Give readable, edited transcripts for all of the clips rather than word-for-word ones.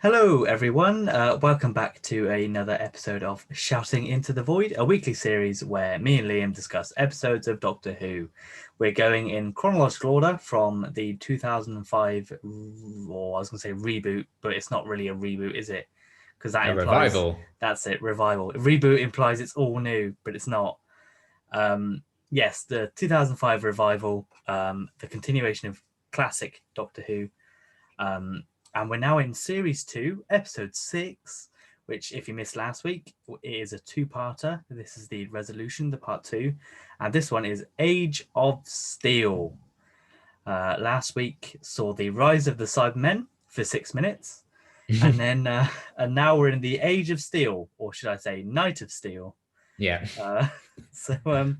Hello, everyone. Welcome back to another episode of Shouting into the Void, a weekly series where me and Liam discuss episodes of Doctor Who. We're going in chronological order from the 2005, or I was going to say reboot, but it's not really a reboot, is it? Because that A implies revival. that's it, revival. Reboot implies it's all new, but it's not. Yes, the 2005 revival, the continuation of classic Doctor Who. And we're now in series 2, episode 6, which, if you missed last week, is a two-parter. This is the resolution, the part 2, and this one is Age of Steel. Last week saw the rise of the Cybermen for 6 minutes, and then and now we're in the Age of Steel, or should I say, Night of Steel. Yeah. So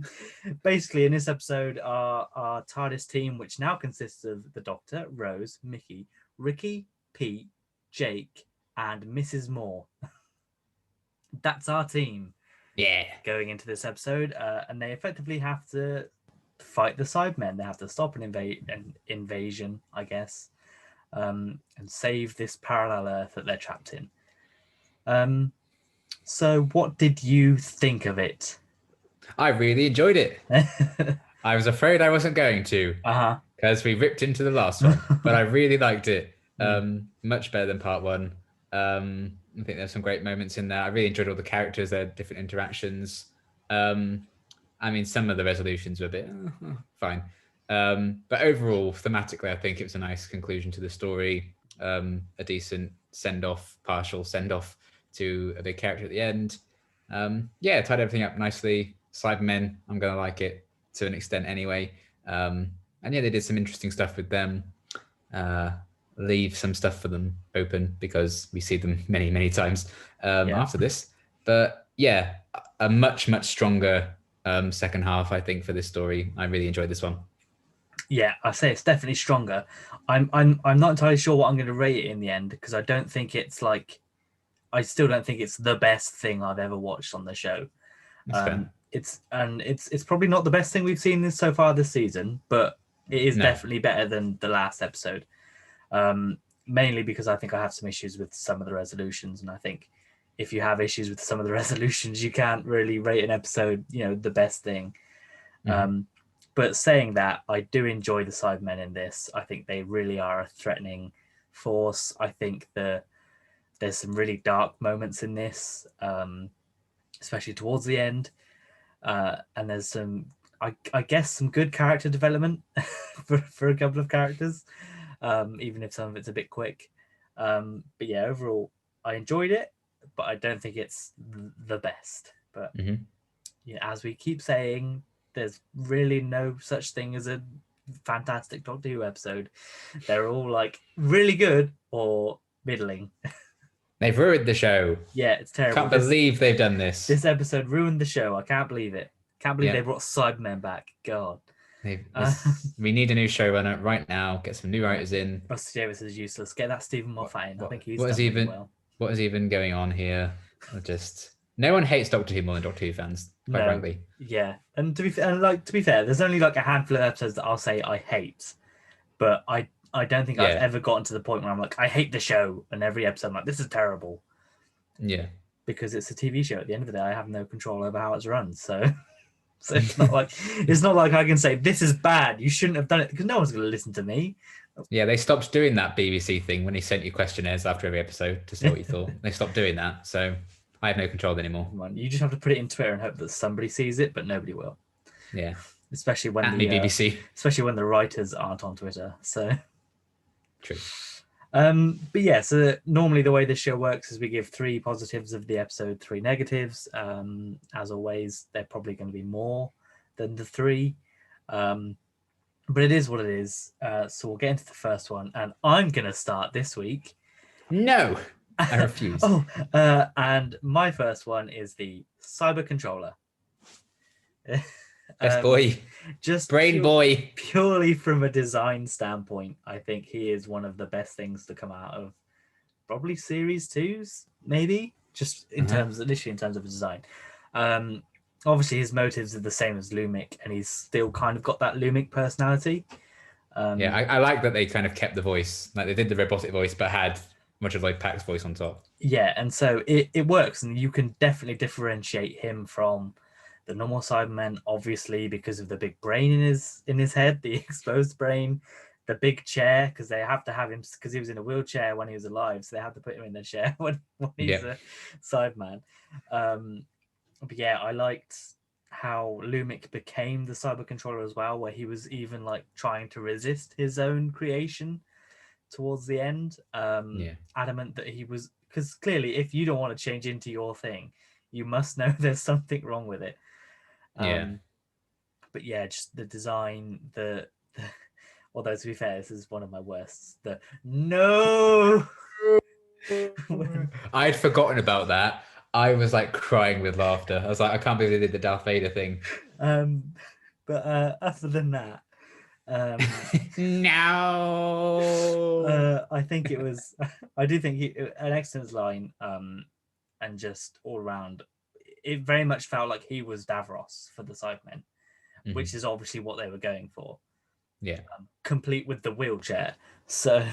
basically, in this episode, our TARDIS team, which now consists of the Doctor, Rose, Mickey, Ricky, Pete, Jake, and Mrs. Moore. That's our team Yeah. going into this episode, and they effectively have to fight the Cybermen. They have to stop an invasion, I guess, and save this parallel Earth that they're trapped in. So what did you think of it? I really enjoyed it. I was afraid I wasn't going to because we ripped into the last one, but I really liked it. Much better than part one. I think there's some great moments in there. I really enjoyed all the characters, their different interactions. I mean, some of the resolutions were a bit fine. But overall, thematically, I think it was a nice conclusion to the story. A decent send-off, partial send-off to a big character at the end. Yeah, tied everything up nicely. Cybermen, I'm going to like it to an extent anyway. And yeah, they did some interesting stuff with them. Leave some stuff for them open because we see them many, many times after this. But yeah, a much, much stronger second half, I think, for this story. I really enjoyed this one. Yeah, I say it's definitely stronger. I'm not entirely sure what I'm going to rate it in the end because I don't think it's like I still don't think it's the best thing I've ever watched on the show. It's probably not the best thing we've seen so far this season, but it is definitely better than the last episode. Mainly because I think I have some issues with some of the resolutions, and I think if you have issues with some of the resolutions, you can't really rate an episode, the best thing. But saying that, I do enjoy the Cybermen in this. I think they really are a threatening force. I think there's some really dark moments in this, especially towards the end. And there's some, I guess, some good character development for a couple of characters, even if some of it's a bit quick. But yeah, overall, I enjoyed it, but I don't think it's the best. But as we keep saying, there's really no such thing as a fantastic Doctor Who episode. They're all like really good or middling. They've ruined the show. Yeah, it's terrible. Can't believe they've done this. This episode ruined the show. I can't believe it. Can't believe they brought Cybermen back. God. We need a new showrunner right now. Get some new writers in. Rusty Davis is useless. Get that Stephen Moffat in. I think he's what done really well. What is even going on here? No one hates Doctor Who more than Doctor Who fans, quite frankly. Yeah, and to be fair, there's only like a handful of episodes that I'll say I hate, but I don't think I've ever gotten to the point where I'm like, I hate the show, and every episode I'm like, this is terrible. Yeah. Because it's a TV show. At the end of the day, I have no control over how it's run. So it's not like I can say this is bad. You shouldn't have done it because no one's going to listen to me. Yeah, they stopped doing that BBC thing when he sent you questionnaires after every episode to see what you thought. They stopped doing that, so I have no control anymore. You just have to put it in Twitter and hope that somebody sees it, but nobody will. Yeah. Especially when BBC. Especially when the writers aren't on Twitter. So true. But yeah, so normally the way this show works is we give 3 positives of the episode, 3 negatives. As always, they're probably going to be more than the 3. But it is what it is. So we'll get into the first one, and I'm going to start this week. No, I refuse. And my first one is the CyberController. Best boy. Just brain boy. Purely from a design standpoint, I think he is one of the best things to come out of probably series 2s, maybe, just initially in terms of design. Obviously his motives are the same as Lumic, and he's still kind of got that Lumic personality. I like that they kind of kept the voice, like they did the robotic voice, but had much of like Pack's voice on top. Yeah, and so it works, and you can definitely differentiate him from the normal Cybermen, obviously because of the big brain in his head, the exposed brain, the big chair, because they have to have him because he was in a wheelchair when he was alive, so they have to put him in the chair when he's a Cyberman. But yeah, I liked how Lumic became the CyberController as well, where he was even like trying to resist his own creation towards the end. Adamant that he was, because clearly if you don't want to change into your thing, you must know there's something wrong with it. But yeah, just the design, the although to be fair, this is one of my worst. The no. I'd forgotten about that. I was like crying with laughter. I was like, I can't believe they did the Darth Vader thing. But other than that, no. I think it was. I do think an excellent line, and just all around, it very much felt like he was Davros for the Cybermen, which is obviously what they were going for. Yeah, complete with the wheelchair. So,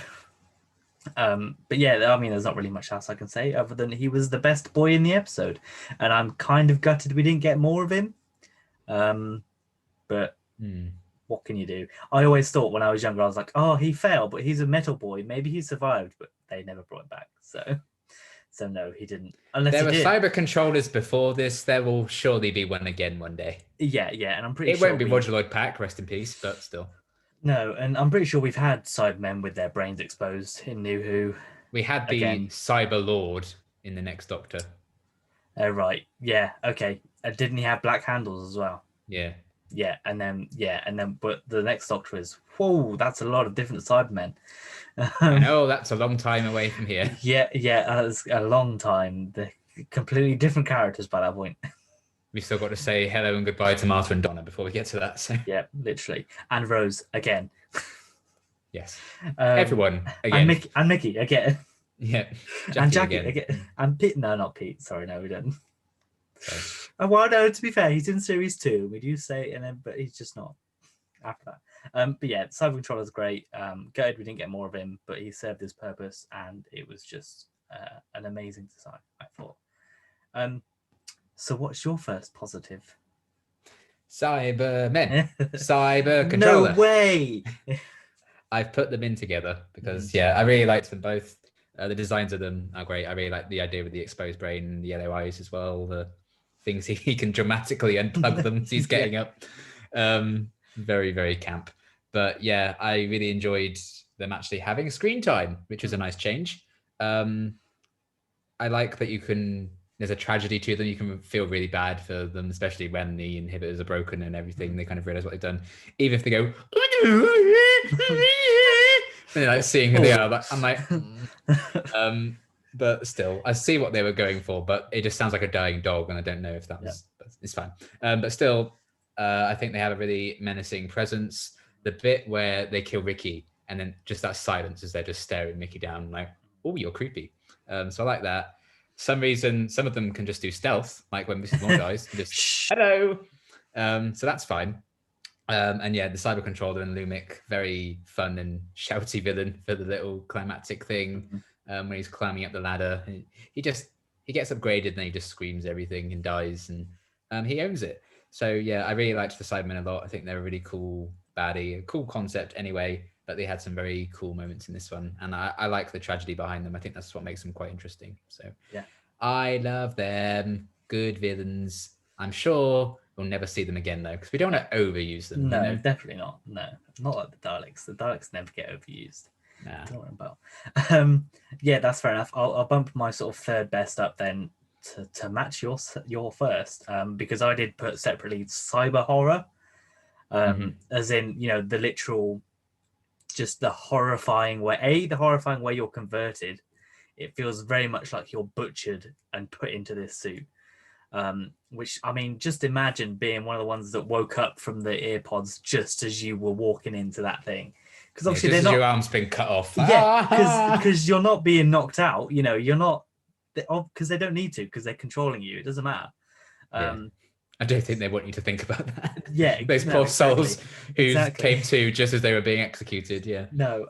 but yeah, I mean, there's not really much else I can say other than he was the best boy in the episode, and I'm kind of gutted we didn't get more of him. But what can you do? I always thought when I was younger, I was like, oh, he failed, but he's a metal boy. Maybe he survived, but they never brought him back. So no, he didn't. Unless there were did. cyber controllers before this. There will surely be one again one day. Yeah, and I'm pretty sure it won't be Roger Lloyd Pack, rest in peace, but still. No, and I'm pretty sure we've had Cybermen with their brains exposed in New Who. We had the Cyber Lord in the next Doctor. Oh, right. Yeah, okay. Didn't he have black handles as well? Yeah. Yeah, and then, but the next Doctor is, whoa, that's a lot of different Cybermen. I know, that's a long time away from here. Yeah, that's a long time. They're completely different characters by that point. We still got to say hello and goodbye to Martha and Donna before we get to that. So yeah, literally, and Rose again. Yes, everyone again, and Mickey again. Yeah, and Jackie again, and Pete. No, not Pete. Sorry, no, we don't. Well, no. To be fair, he's in series 2. We do say, but he's just not after that. But yeah, CyberController is great. Gutted we didn't get more of him, but he served his purpose, and it was just an amazing design, I thought. So what's your first positive? Cybermen. CyberController. No way! I've put them in together because, I really liked them both. The designs of them are great. I really like the idea with the exposed brain and the yellow eyes as well. The things he can dramatically unplug them as he's getting up. Very, very camp. But yeah, I really enjoyed them actually having screen time, which was a nice change. I like that there's a tragedy to them. You can feel really bad for them, especially when the inhibitors are broken and everything. They kind of realize what they've done. Even if they go, and they're like seeing who they are. But I'm like, but still, I see what they were going for, but it just sounds like a dying dog. And I don't know if that was, it's fine. But still, I think they have a really menacing presence. The bit where they kill Ricky and then just that silence as they're just staring Mickey down like, oh, you're creepy. So I like that. Some reason, some of them can just do stealth, like when Mrs. Moore dies, just hello. So that's fine. And yeah, the CyberController and Lumic, very fun and shouty villain for the little climactic thing. When he's climbing up the ladder, he gets upgraded and then he just screams everything and dies, and he owns it. So yeah, I really liked the Cybermen a lot. I think they're a really cool baddie, a cool concept anyway, but they had some very cool moments in this one, and I like the tragedy behind them. I think that's what makes them quite interesting. So yeah, I love them. Good villains. I'm sure we'll never see them again though, because we don't want to overuse them. No, definitely not. No, not like the Daleks. The Daleks never get overused. Nah. Don't worry about. Yeah, that's fair enough. I'll bump my sort of third best up then to match your first, because I did put separately cyber horror, as in, the literal, just the horrifying way. The horrifying way you're converted. It feels very much like you're butchered and put into this suit. Which, I mean, just imagine being one of the ones that woke up from the earpods just as you were walking into that thing. Because obviously they're not, your arm's been cut off. Yeah, because you're not being knocked out. You're not, because they don't need to, because they're controlling you. It doesn't matter. I don't think they want you to think about that. Yeah, those poor souls who came to just as they were being executed. Yeah. No.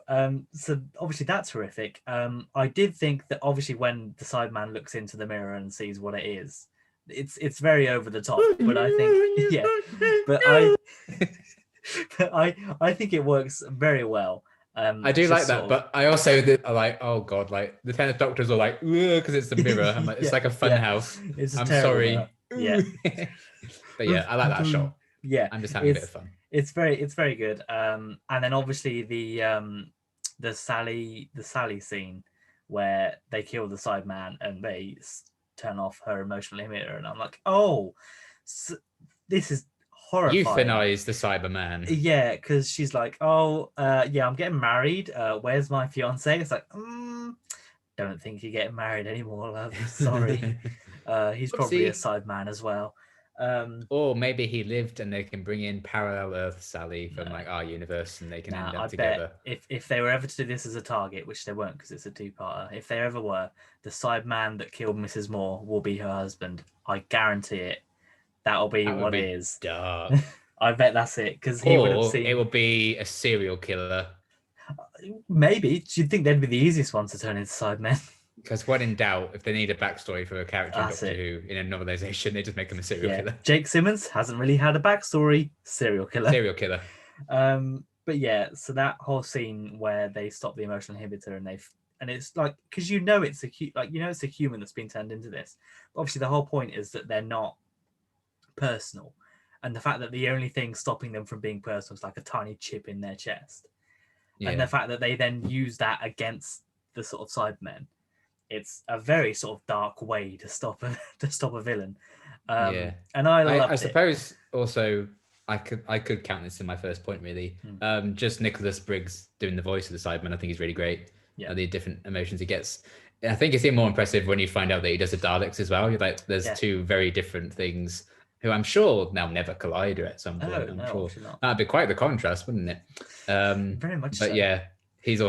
So obviously that's horrific. I did think that obviously when the Sideman looks into the mirror and sees what it is, it's very over the top. But I think but I think it works very well. I do like that, but I also like, oh god, like the 10th Doctors are like, because it's the mirror. I'm like, it's like a fun house. I'm sorry. Yeah. But yeah, I like that shot. Yeah, I'm just having a bit of fun. It's very good. And then obviously the Sally scene where they kill the Sideman and they turn off her emotional emitter, and I'm like, oh, this is horrifying. Euthanize the Cyberman. Yeah, because she's like, oh, yeah, I'm getting married. Where's my fiance? It's like, don't think you're getting married anymore, love. Sorry. He's probably a Sideman as well. Or maybe he lived and they can bring in parallel Earth Sally from like our universe and they can end up together. If they were ever to do this as a target, which they won't because it's a two-parter, if they ever were, the Sideman that killed Mrs. Moore will be her husband. I guarantee it. That'll be what it is. Dark. I bet that's it, because he would have seen. It will be a serial killer. Maybe. Do you think they'd be the easiest ones to turn into Sidemen? Because when in doubt, if they need a backstory for a character in Doctor Who in a novelization, they just make him a serial killer. Jake Simmons hasn't really had a backstory. Serial killer. Serial killer. But yeah, so that whole scene where they stop the emotional inhibitor and it's like, because it's it's a human that's been turned into this. But obviously, the whole point is that they're not personal, and the fact that the only thing stopping them from being personal is like a tiny chip in their chest, and the fact that they then use that against the sort of Cybermen, it's a very sort of dark way to stop a villain. And I suppose also I could count this in my first point really. Just Nicholas Briggs doing the voice of the Sideman, I think he's really great. The different emotions he gets. I think it's even more impressive when you find out that he does the Daleks as well. You're like, there's two very different things who I'm sure now never collide at some point. I'm sure that'd be quite the contrast, wouldn't it? Very much. But yeah, he's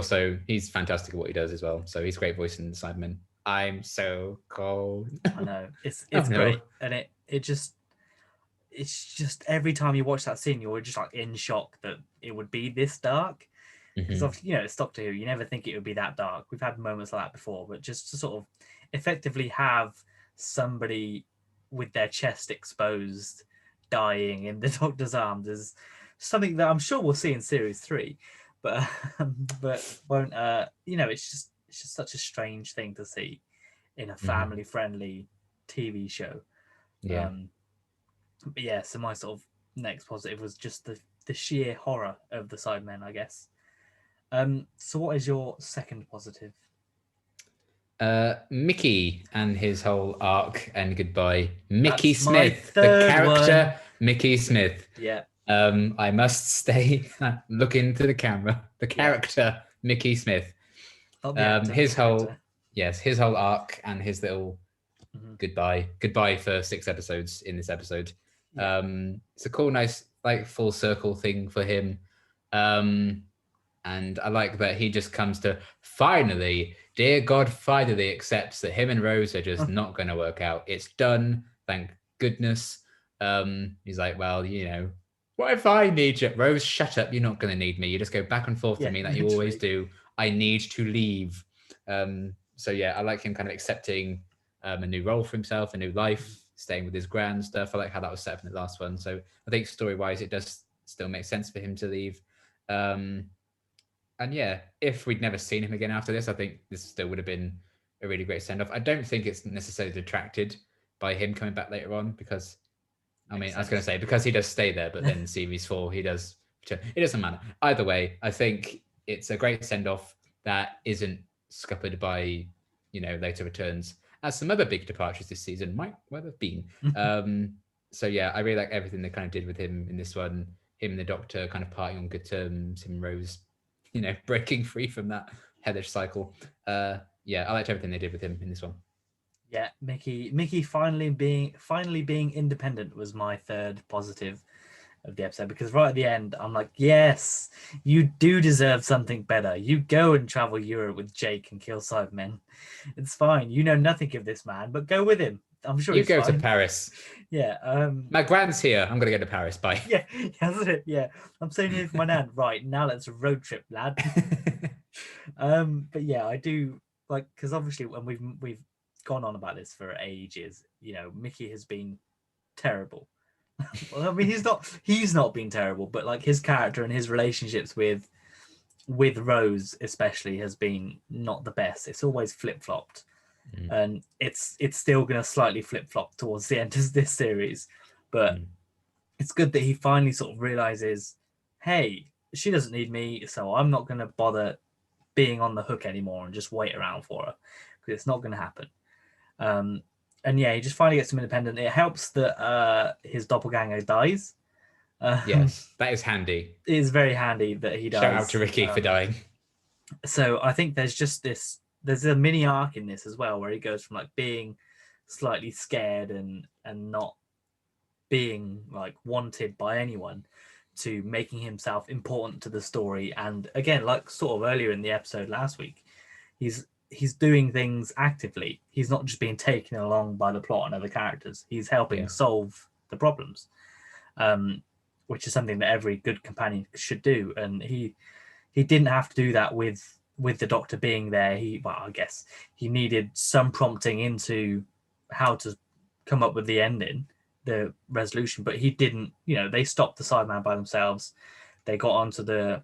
fantastic at what he does as well. So he's great voice in Cybermen. I'm so cold. I know it's great, and it's just every time you watch that scene, you're just like in shock that it would be this dark. Because it's Doctor Who. You never think it would be that dark. We've had moments like that before, but just to sort of effectively have somebody with their chest exposed dying in the Doctor's arms is something that I'm sure we'll see in series 3, but won't. It's just such a strange thing to see in a family friendly TV show. But yeah, so my sort of next positive was just the sheer horror of the Sidemen, I guess. So what is your second positive? Mickey and his whole arc and goodbye. Mickey Smith, the character Mickey Smith. Yeah. I must stay look into the camera. The character Mickey Smith. His whole arc and his little goodbye for 6 episodes in this episode. It's a cool, nice, like full circle thing for him. And I like that he just comes to finally, dear God, finally accepts that him and Rose are just not going to work out. It's done. Thank goodness. He's like, well, what if I need you? Rose, shut up. You're not going to need me. You just go back and forth to me like you always do. I need to leave. So yeah, I like him kind of accepting a new role for himself, a new life, staying with his grand stuff. I like how that was set up in the last one. So I think story-wise, it does still make sense for him to leave. And yeah, if we'd never seen him again after this, I think this still would have been a really great send-off. I don't think it's necessarily detracted by him coming back later on because, I was going to say, because he does stay there, but then series 4, he does return. It doesn't matter. Either way, I think it's a great send-off that isn't scuppered by, later returns, as some other big departures this season might well have been. So yeah, I really like everything they kind of did with him in this one. Him and the Doctor kind of parting on good terms, him and Rose, breaking free from that hellish cycle. Yeah, I liked everything they did with him in this one. Yeah, Mickey finally being independent was my third positive of the episode, because right at the end I'm like, yes, you do deserve something better. You go and travel Europe with Jake and kill Cybermen. It's fine. You know nothing of this man, but go with him. I'm sure you he's go fine. to Paris. Yeah. My grand's here. I'm gonna go to Paris. Bye. Yeah, that's it. Yeah, I'm staying here for my nan. Right now, let's road trip, lad. But yeah, I do like, because obviously when we've gone on about this for ages. You know, Mickey has been terrible. Well, I mean, he's not been terrible, but like his character and his relationships with Rose especially has been not the best. It's always flip-flopped. And it's still going to slightly flip-flop towards the end of this series. But it's good that he finally sort of realizes, hey, she doesn't need me, so I'm not going to bother being on the hook anymore and just wait around for her, because it's not going to happen. And yeah, he just finally gets some independent. It helps that his doppelganger dies. Yes, that is handy. It is very handy that he dies. Shout out to Ricky for dying. So I think there's a mini arc in this as well, where he goes from like being slightly scared and not being like wanted by anyone to making himself important to the story. And again, like sort of earlier in the episode last week, he's doing things actively. He's not just being taken along by the plot and other characters. He's helping solve the problems, which is something that every good companion should do. And he didn't have to do that with the Doctor being there. I guess he needed some prompting into how to come up with the ending, the resolution, but he didn't. You know, they stopped the Sideman by themselves. They got onto the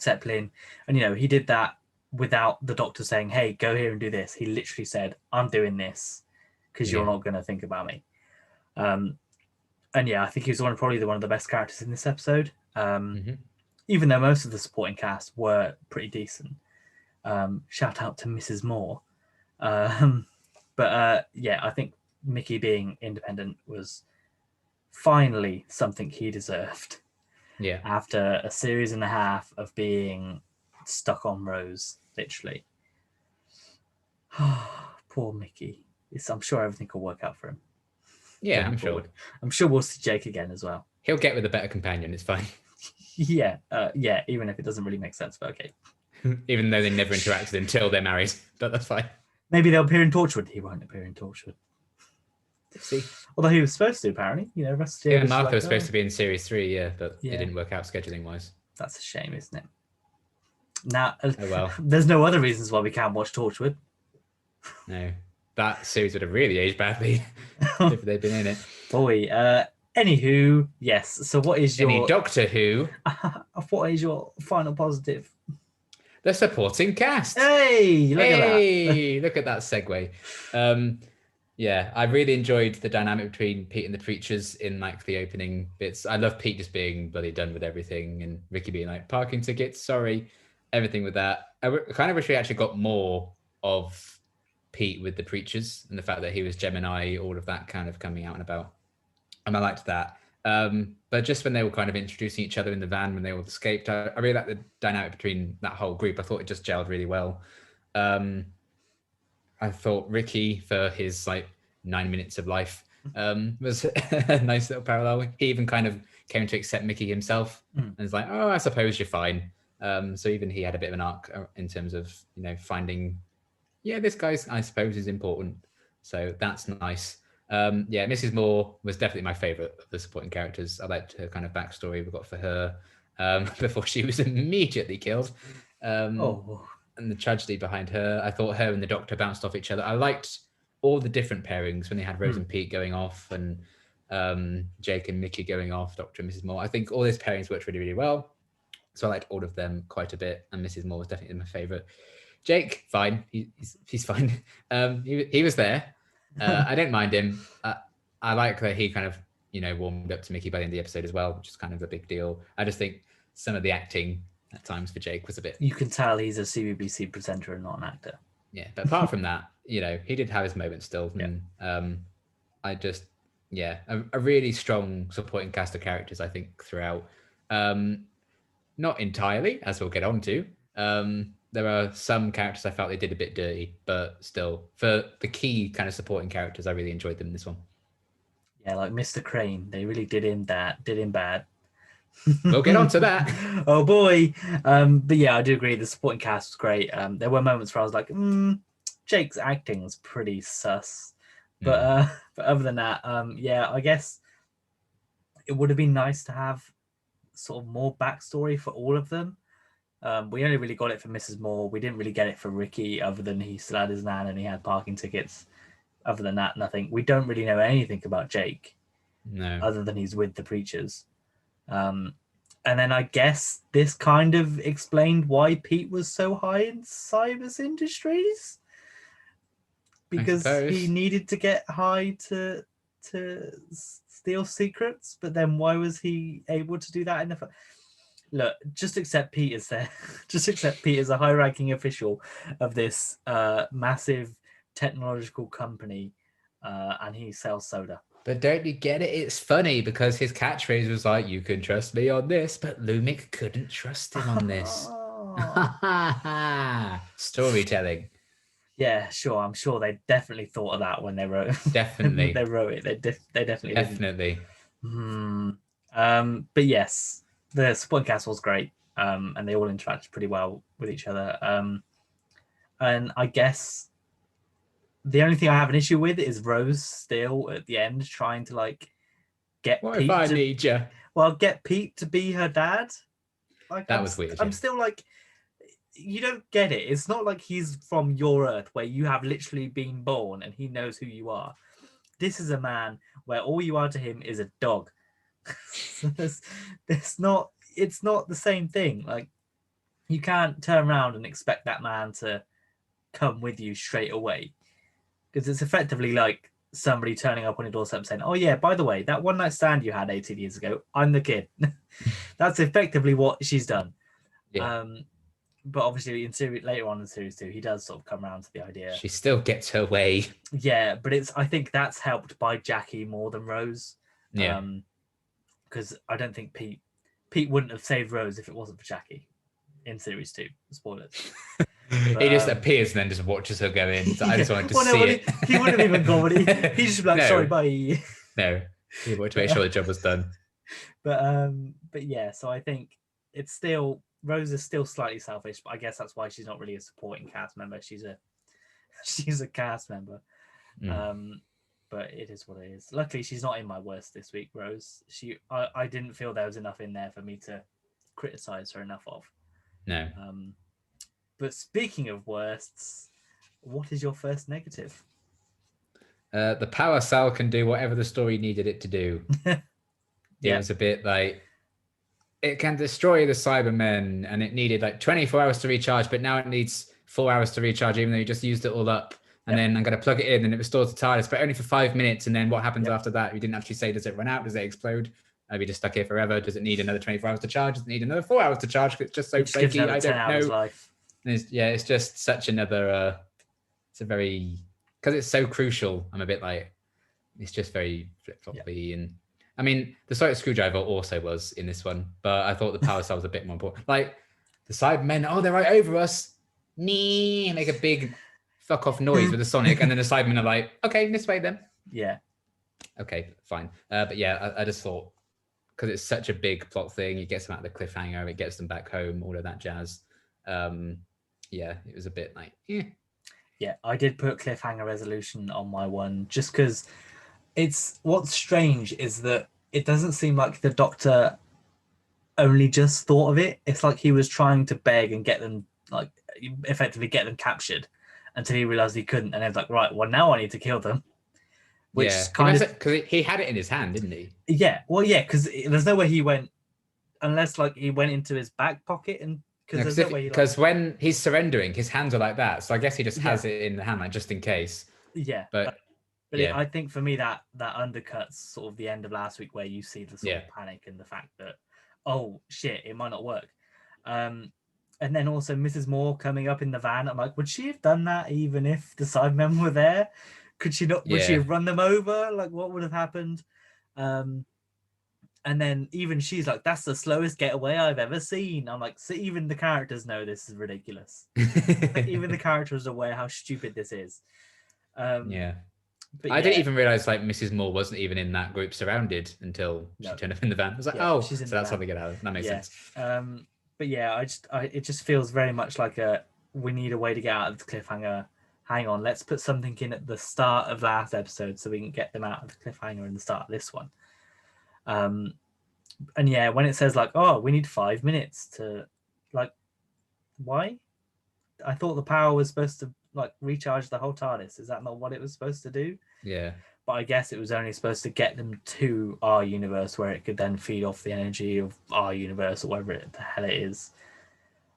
Zeppelin, and you know, he did that without the Doctor saying, hey, go here and do this. He literally said, I'm doing this because you're not going to think about me. And yeah, I think he was probably one of the best characters in this episode. Even though most of the supporting cast were pretty decent. Shout out to Mrs. Moore. But yeah, I think Mickey being independent was finally something he deserved. Yeah. After a series and a half of being stuck on Rose, literally. Poor Mickey. I'm sure everything will work out for him. Yeah, I'm sure. I'm sure we'll see Jake again as well. He'll get with a better companion. It's fine. Yeah, even if it doesn't really make sense, but okay. Even though they never interacted until they're married, but that's fine. Maybe they'll appear in Torchwood. He won't appear in Torchwood. See, although he was supposed to, apparently. You know, Martha was supposed to be in series 3, but it didn't work out scheduling wise. That's a shame, isn't it? Now, well, there's no other reasons why we can't watch Torchwood. No, that series would have really aged badly if they'd been in it. Boy, anywho, yes. So, what is your Doctor Who? What is your final positive? The supporting cast. Hey, look at that! Look at that segue. Yeah, I really enjoyed the dynamic between Pete and the Preachers in like the opening bits. I love Pete just being bloody done with everything, and Ricky being like, parking tickets, sorry, everything with that. I kind of wish we actually got more of Pete with the Preachers and the fact that he was Gemini, all of that kind of coming out and about. And I liked that. But just when they were kind of introducing each other in the van when they all escaped, I really liked the dynamic between that whole group. I thought it just gelled really well. I thought Ricky, for his like 9 minutes of life, was a nice little parallel. He even kind of came to accept Mickey himself and was like, oh, I suppose you're fine. So even he had a bit of an arc in terms of, you know, finding, this guy, I suppose, is important. So that's nice. Mrs. Moore was definitely my favorite of the supporting characters. I liked her kind of backstory we got for her before she was immediately killed. And the tragedy behind her. I thought her and the Doctor bounced off each other. I liked all the different pairings when they had Rose and Pete going off and Jake and Mickey going off, Doctor and Mrs. Moore. I think all these pairings worked really, really well. So I liked all of them quite a bit. And Mrs. Moore was definitely my favorite. Jake, fine. He's fine. He was there. I don't mind him. I like that he kind of, warmed up to Mickey by the end of the episode as well, which is kind of a big deal. I just think some of the acting at times for Jake was a bit... You can tell he's a CBBC presenter and not an actor. Yeah, but apart from that, he did have his moments still. Yeah. And I just, a really strong supporting cast of characters, I think, throughout. Not entirely, as we'll get on to. There are some characters I felt they did a bit dirty, but still, for the key kind of supporting characters, I really enjoyed them in this one. Yeah, like Mr. Crane, they really did him bad. We'll get on to that. Oh boy. But yeah, I do agree. The supporting cast was great. There were moments where I was like, Jake's acting's pretty sus. But other than that, yeah, I guess it would have been nice to have sort of more backstory for all of them. We only really got it for Mrs. Moore. We didn't really get it for Ricky, other than he still had his nan and he had parking tickets. Other than that, nothing. We don't really know anything about Jake. No. Other than he's with the preachers. And then I guess this kind of explained why Pete was so high in Cyber's industries. Because he needed to get high to steal secrets, but then why was he able to do that in the... Look, just accept Pete is there. Just accept Pete is a high-ranking official of this massive technological company, and he sells soda. But don't you get it? It's funny because his catchphrase was like, "You can trust me on this," but Lumic couldn't trust him on this. Storytelling. Yeah, sure. I'm sure they definitely thought of that when they wrote. Definitely, they wrote it. They definitely. But yes, the supporting cast was great, and they all interacted pretty well with each other. And I guess the only thing I have an issue with is Rose still at the end trying to like get what Pete if I need you? Well, get Pete to be her dad. Like that was weird. I'm still like, you don't get it. It's not like he's from your Earth where you have literally been born and he knows who you are. This is a man where all you are to him is a dog. It's not the same thing. Like, you can't turn around and expect that man to come with you straight away, because it's effectively like somebody turning up on your doorstep saying, "Oh yeah, by the way, that one night stand you had 18 years ago, I'm the kid." That's effectively what she's done. Yeah. But obviously later on in series 2, he does sort of come around to the idea. She still gets her way. Yeah, but I think that's helped by Jackie more than Rose. Yeah. Because I don't think Pete wouldn't have saved Rose if it wasn't for Jackie in series 2. Spoilers. But, he just appears and then just watches her go in. So I just wanted to see it. He wouldn't have even gone. He just be like, "Sorry, bye." No, he wanted to make sure the job was done. But yeah, so I think it's still, Rose is still slightly selfish, but I guess that's why she's not really a supporting cast member. She's a cast member. But it is what it is. Luckily, she's not in my worst this week, Rose. I didn't feel there was enough in there for me to criticize her enough of. No. But speaking of worsts, what is your first negative? The power cell can do whatever the story needed it to do. It was a bit like, it can destroy the Cybermen, and it needed like 24 hours to recharge, but now it needs 4 hours to recharge, even though you just used it all up. And then I'm going to plug it in and it restores the TARDIS, but only for 5 minutes. And then what happens after that? We didn't actually say, does it run out? Does it explode? Are we just stuck here forever? Does it need another 24 hours to charge? Does it need another 4 hours to charge? It's just so flaky. I don't know. It's just such another, it's a very, because it's so crucial. I'm a bit like, it's just very flip-floppy. And I mean, the sonic screwdriver also was in this one, but I thought the power cell was a bit more important. Like the Cybermen, they're right over us. Make a big fuck off noise with the Sonic, and then the Sidemen are like, "Okay, this way then." Yeah. Okay, fine. But yeah, I just thought, because it's such a big plot thing, it gets them out of the cliffhanger, it gets them back home, all of that jazz. Yeah, it was a bit like, Yeah, I did put cliffhanger resolution on my one, just because what's strange is that it doesn't seem like the Doctor only just thought of it. It's like he was trying to beg and get them, like, effectively get them captured, until he realized he couldn't, and then was like, right, well, now I need to kill them. Which because he had it in his hand, didn't he? Yeah, well, yeah, because there's no way he went, unless like he went into his back pocket, and because when he's surrendering, his hands are like that, so I guess he just has it in the hand, like, just in case. Yeah, but I think for me that undercuts sort of the end of last week, where you see the sort of panic and the fact that, oh shit, it might not work. And then also Mrs. Moore coming up in the van. I'm like, would she have done that even if the Cybermen were there? Could she not? Would she have run them over? Like, what would have happened? And then even she's like, that's the slowest getaway I've ever seen. I'm like, so even the characters know this is ridiculous. Like, even the characters are aware how stupid this is. But I didn't even realize like Mrs. Moore wasn't even in that group surrounded until she turned up in the van. I was like, she's in so that's how they get out. That makes sense. But yeah, it just feels very much like we need a way to get out of the cliffhanger hang on, let's put something in at the start of last episode so we can get them out of the cliffhanger in the start of this one. And yeah, when it says like, oh, we need 5 minutes to, like, why? I thought the power was supposed to like recharge the whole TARDIS. Is that not what it was supposed to do? Yeah. But I guess it was only supposed to get them to our universe where it could then feed off the energy of our universe or whatever the hell it is.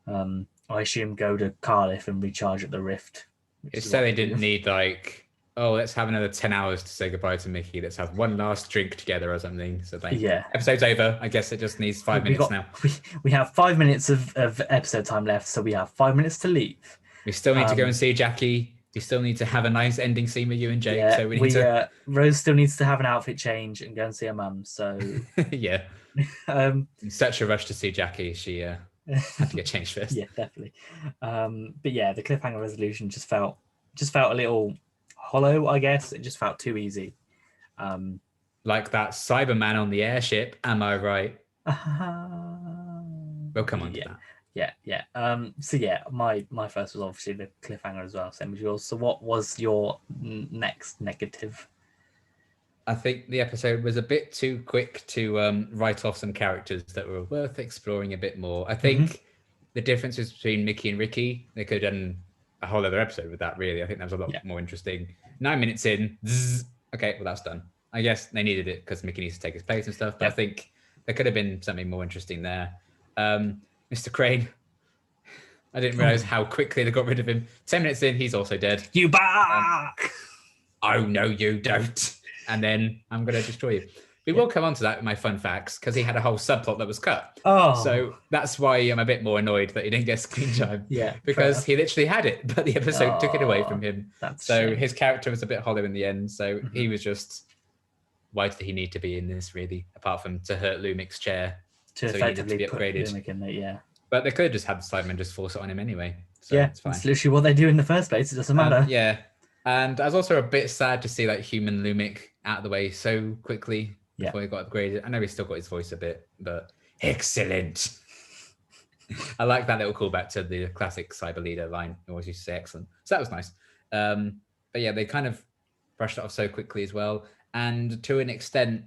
I assume go to Cardiff and recharge at the Rift. It said they didn't need like, oh, let's have another 10 hours to say goodbye to Mickey. Let's have one last drink together or something. So like, yeah, episode's over. I guess it just needs 5 minutes now. We have 5 minutes of episode time left, so we have 5 minutes to leave. We still need to go and see Jackie. We still need to have a nice ending scene with you and Jake. Yeah, so we need to. Rose still needs to have an outfit change and go and see her mum. So yeah, in such a rush to see Jackie, she had to get changed first. Yeah, definitely. But yeah, the cliffhanger resolution just felt a little hollow. I guess it just felt too easy. Like that Cyberman on the airship. Am I right? We'll come on to that. Yeah. So yeah, my first was obviously the cliffhanger as well, same as yours. So what was your next negative? I think the episode was a bit too quick to write off some characters that were worth exploring a bit more. I think the differences between Mickey and Ricky, they could have done a whole other episode with that, really. I think that was a lot more interesting. 9 minutes in, okay, well, that's done. I guess they needed it because Mickey needs to take his place and stuff, but I think there could have been something more interesting there. Mr. Crane, I didn't realize how quickly they got rid of him. 10 minutes in, he's also dead. You back! Oh, no, you don't. And then I'm going to destroy you. We will come on to that in my fun facts because he had a whole subplot that was cut. Oh. So that's why I'm a bit more annoyed that he didn't get screen time. Yeah. Because he literally had it, but the episode took it away from him. So his character was a bit hollow in the end. So he was just, why did he need to be in this, really? Apart from to hurt Lumic's chair. To effectively be upgraded. Lumic in there, But they could have just had the Sidemen just force it on him anyway. So it's fine. It's literally what they do in the first place. It doesn't matter. Yeah. And I was also a bit sad to see like human Lumic out of the way so quickly before he got upgraded. I know he still got his voice a bit, but excellent. I like that little callback to the classic Cyber Leader line. He always used to say excellent. So that was nice. But yeah, they kind of brushed it off so quickly as well. And to an extent,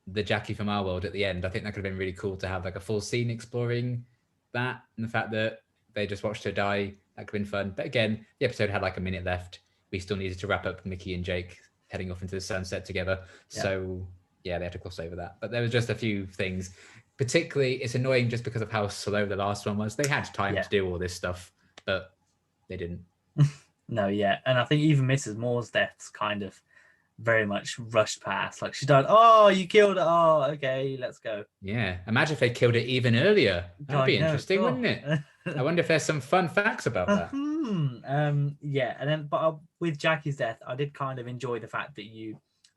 the Jackie from our world at the end, I think that could have been really cool to have like a full scene exploring that and the fact that they just watched her die. That could have been fun. But again, the episode had like a minute left. We still needed to wrap up Mickey and Jake heading off into the sunset together. Yeah. So yeah, they had to cross over that. But there was just a few things. Particularly, it's annoying just because of how slow the last one was. They had time to do all this stuff, but they didn't. No, yeah. And I think even Mrs. Moore's death's kind of very much rushed past. Like she died, oh, you killed her. Oh, okay, let's go. Yeah. Imagine if they killed it even earlier. That'd be interesting, wouldn't it? I wonder if there's some fun facts about that. Yeah. And then, but with Jackie's death, I did kind of enjoy the fact that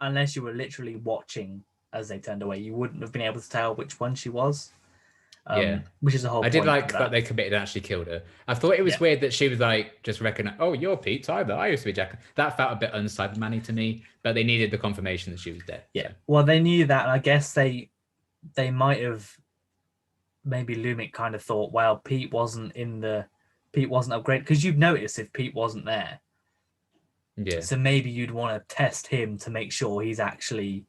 unless you were literally watching as they turned away, you wouldn't have been able to tell which one she was. Which is a whole. I did like that they committed and actually killed her. I thought it was weird that she was like just recognize, oh, you're Pete Tyler. I used to be Jack. That felt a bit un-Cyberman-y to me, but they needed the confirmation that she was dead. Yeah. So. Well, they knew that, and I guess they might have maybe Lumic kind of thought, well, Pete wasn't upgraded because you'd notice if Pete wasn't there. Yeah. So maybe you'd want to test him to make sure he's actually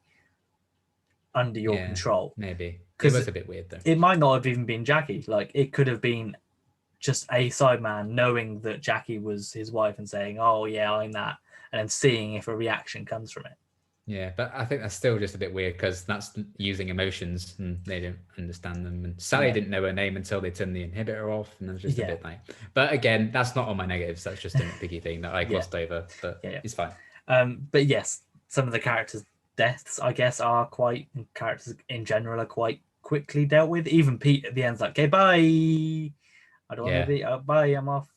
under your control. Maybe. It was a bit weird though. It might not have even been Jackie. Like it could have been just a Sideman knowing that Jackie was his wife and saying, "Oh yeah, I'm that," and then seeing if a reaction comes from it. Yeah, but I think that's still just a bit weird because that's using emotions and they don't understand them. And Sally didn't know her name until they turned the inhibitor off, and it's just a bit like. But again, that's not on my negatives. That's just a nitpicky thing that I glossed over. But it's fine. But yes, some of the characters' deaths, I guess, characters in general are quite quickly dealt with. Even Pete at the end's like, okay, bye. I don't want to be bye, I'm off.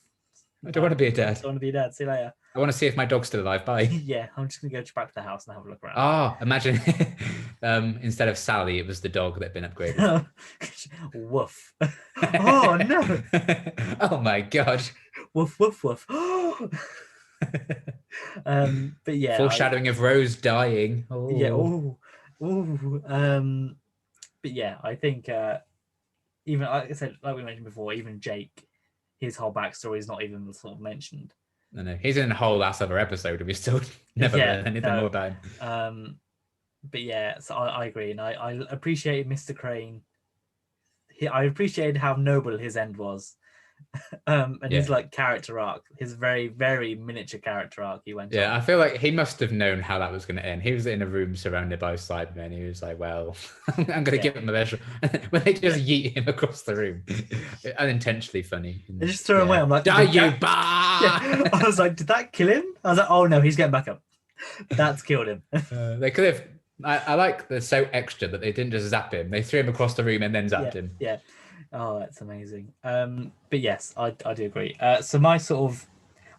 I don't want to be a dad. I don't want to be a dad. See you later. I want to see if my dog's still alive. Bye. Yeah, I'm just gonna go back to the house and have a look around. Oh, imagine instead of Sally, it was the dog that'd been upgraded. Woof. Oh no. Oh my god. Woof woof woof. But yeah. Foreshadowing of Rose dying. Oh. Yeah. But yeah, I think even like I said, like we mentioned before, even Jake, his whole backstory is not even sort of mentioned. I know he's in a whole last other episode, and we still never learn anything more about him. But yeah, so I agree, and I appreciated Mr. Crane. I appreciated how noble his end was. And his like character arc, his very, very miniature character arc he went on. I feel like he must have known how that was going to end. He was in a room surrounded by Cybermen. He was like, well, I'm going to give him a measure. When they just yeet him across the room. Unintentionally funny. They just throw him away. I'm like, die you, bah! I was like, did that kill him? I was like, oh no, he's getting back up. That's killed him. They could have. I like they're so extra that they didn't just zap him. They threw him across the room and then zapped him. Yeah. Oh, that's amazing. But yes, I do agree. So my sort of,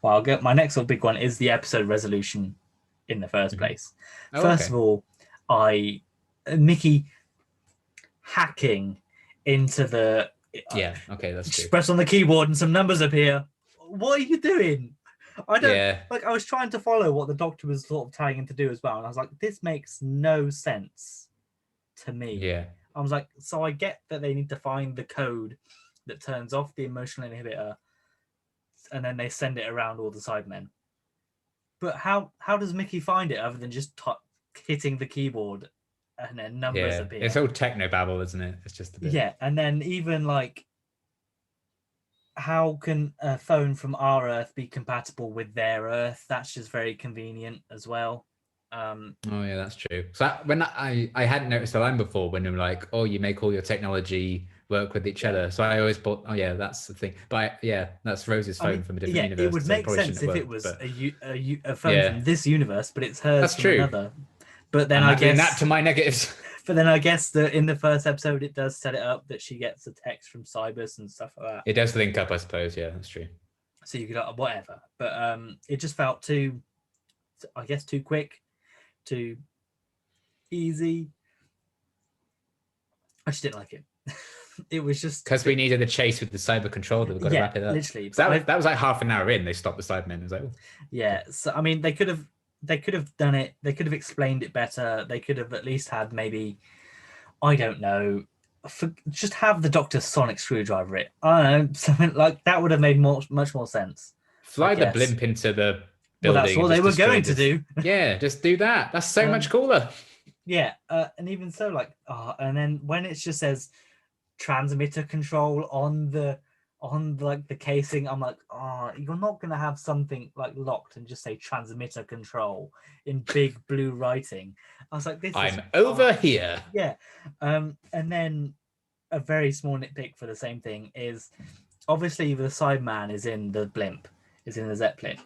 I'll get my next sort of big one is the episode resolution in the first place. First of all, Mickey hacking into the that's true. Press on the keyboard and some numbers appear. What are you doing? I don't I was trying to follow what the Doctor was sort of telling him to do as well, and I was like, this makes no sense to me. Yeah. I was like, so I get that they need to find the code that turns off the emotional inhibitor, and then they send it around all the Sidemen. But how does Mickey find it other than just hitting the keyboard and then numbers appear? It's all technobabble, isn't it? It's just a bit. Yeah, and then even like, how can a phone from our Earth be compatible with their Earth? That's just very convenient as well. That's true. So when I hadn't noticed the line before when they were like, oh, you make all your technology work with each other. So I always thought, that's the thing. But that's Rose's phone from a different universe. It would make sense if it was a phone from this universe, but it's hers from another. But then I guess that to my negatives. But then I guess that in the first episode it does set it up that she gets a text from Cybers and stuff like that. It does link up, I suppose. Yeah, that's true. So you could whatever, but it just felt too quick, too easy. I just didn't like it. It was just because we needed a chase with the CyberController. We've got to wrap it up. Literally, that was like half an hour in. They stopped the Cybermen. It was like, So I mean, they could have done it. They could have explained it better. They could have at least had maybe, I don't know, just have the Doctor sonic screwdriver it. I don't know, something like that would have made much more sense. Fly the blimp into the building. Well, that's what they were going to do. Yeah, just do that. That's so much cooler. Yeah, and even so, and then when it just says transmitter control on the casing, I'm like, you're not gonna have something like locked and just say transmitter control in big blue writing. I was like, I'm over here. Yeah. And then a very small nitpick for the same thing is obviously the Sideman is in the blimp, is in the Zeppelin,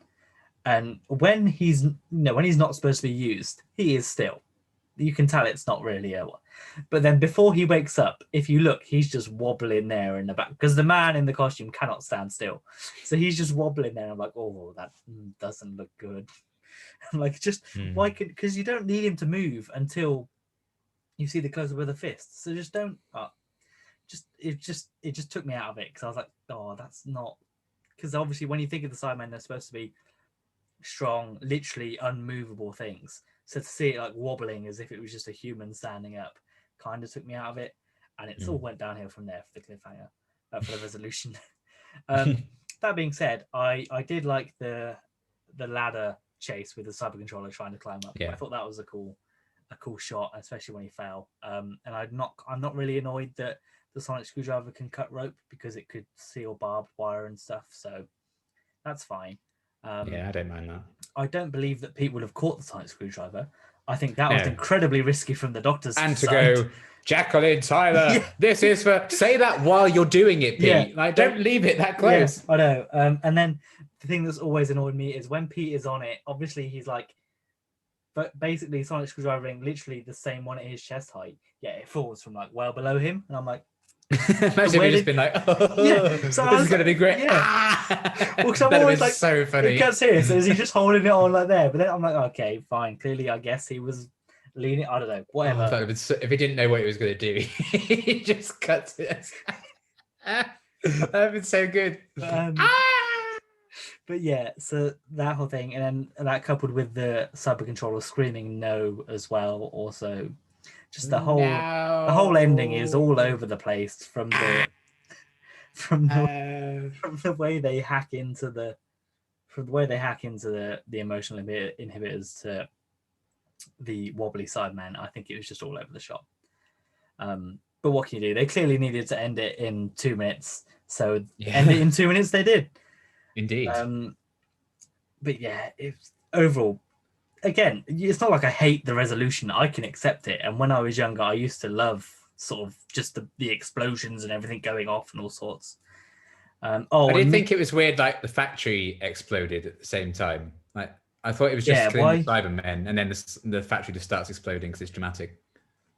and when he's not supposed to be used, he is still. You can tell it's not really but then before he wakes up, if you look, he's just wobbling there in the back because the man in the costume cannot stand still. So he's just wobbling there. I'm like, oh, that doesn't look good. I'm like, why could, because you don't need him to move until you see the close-up with a fist. So just don't, it just took me out of it because I was like, oh, that's not, because obviously when you think of the Sidemen, they're supposed to be strong, literally unmovable things. So to see it like wobbling as if it was just a human standing up kind of took me out of it. And it all went downhill from there for the cliffhanger, for the resolution. That being said, I did like the ladder chase with the CyberController trying to climb up. Yeah. I thought that was a cool shot, especially when he fell. And I'm not really annoyed that the sonic screwdriver can cut rope because it could seal barbed wire and stuff. So that's fine. I don't mind that. I don't believe that Pete would have caught the sonic screwdriver. I think that was incredibly risky from the Doctor's and to side. Go, Jacqueline Tyler, this is for, say that while you're doing it, Pete. Yeah. Like, don't leave it that close. Yeah, I know. And then the thing that's always annoyed me is when Pete is on it, obviously he's like, but basically sonic screwdrivering literally the same one at his chest height. Yeah, it falls from like well below him. And I'm like, imagine if just been like, so this is going to be great. Yeah. Well, because I'm always like, so funny. It gets serious. Is he just holding it on like there? But then I'm like, okay, fine. Clearly, I guess he was leaning. I don't know. Whatever. If he didn't know what he was going to do, he just cuts it. That would have been so good. But yeah, so that whole thing, and then that coupled with the CyberController screaming no as well, also. Just the whole ending is all over the place from the way they hack into the from the way they hack into the emotional inhibitors to the wobbly Sidemen, I think it was just all over the shop. But what can you do? They clearly needed to end it in 2 minutes, so end it in 2 minutes they did. Indeed. But yeah, it's overall, again, it's not like I hate the resolution. I can accept it. And when I was younger, I used to love sort of just the explosions and everything going off and all sorts. I did think it was weird, like the factory exploded at the same time. Like I thought it was just killing the Cybermen, and then the factory just starts exploding because it's dramatic.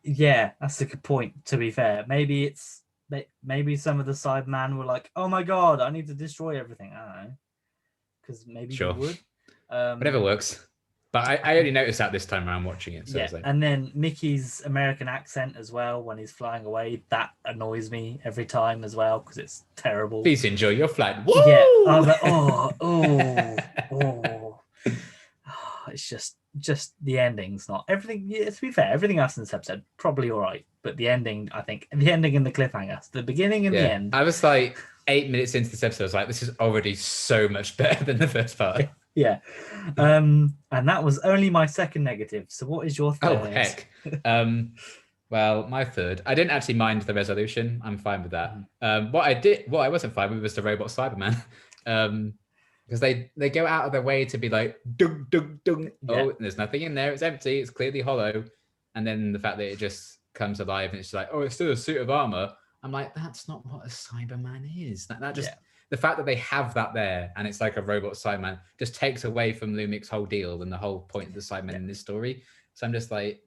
Yeah, that's a good point. To be fair, maybe some of the Sidemen were like, "Oh my god, I need to destroy everything." I don't know, because maybe they would. Whatever works. But I only noticed that this time around watching it. So yeah, and then Mickey's American accent as well when he's flying away, that annoys me every time as well because it's terrible. Please enjoy your flight. Woo! Yeah, I was like, oh. It's just the ending's not everything. Yeah, to be fair, everything else in this episode probably all right, but the ending, I think, the ending and the cliffhanger, the beginning and the end. I was like 8 minutes into this episode, I was like, this is already so much better than the first part. Yeah. And that was only my second negative. So what is your third? Oh, heck. Well, my third, I didn't actually mind the resolution. I'm fine with that. What I wasn't fine with was the robot Cyberman. Because they go out of their way to be like, dung, dung, dung. Yeah. Oh, there's nothing in there. It's empty. It's clearly hollow. And then the fact that it just comes alive and it's like, oh, it's still a suit of armor. I'm like, that's not what a Cyberman is. That just... Yeah. The fact that they have that there and it's like a robot Sideman just takes away from Lumik's whole deal and the whole point of the Sidemen in this story. So I'm just like,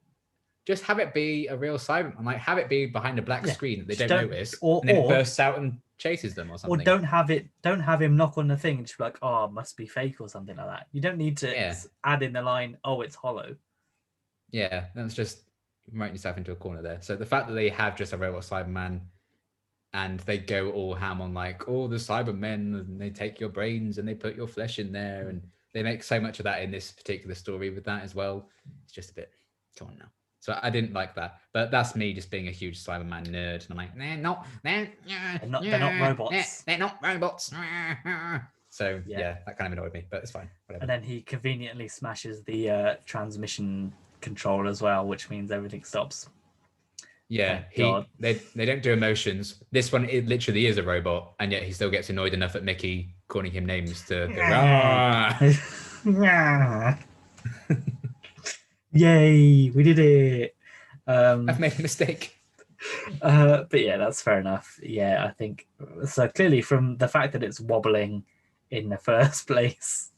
just have it be a real Cyberman. Like, have it be behind a black screen that they don't notice, and then it bursts out and chases them or something. Or don't have him knock on the thing and just be like, oh, it must be fake or something like that. You don't need to add in the line, oh, it's hollow. Yeah, that's just writing yourself into a corner there. So the fact that they have just a robot Cyberman. And they go all ham on like, oh, the Cybermen, and they take your brains and they put your flesh in there. And they make so much of that in this particular story with that as well. It's just a bit, come on now. So I didn't like that. But that's me just being a huge Cyberman nerd. And I'm like, they're not robots. They're not robots. So yeah, that kind of annoyed me, but it's fine. Whatever. And then he conveniently smashes the transmission control as well, which means everything stops. Yeah, they don't do emotions. This one, it literally is a robot, and yet he still gets annoyed enough at Mickey calling him names to go, Yay, we did it. I've made a mistake. But yeah, that's fair enough. Yeah, I think so. Clearly, from the fact that it's wobbling in the first place,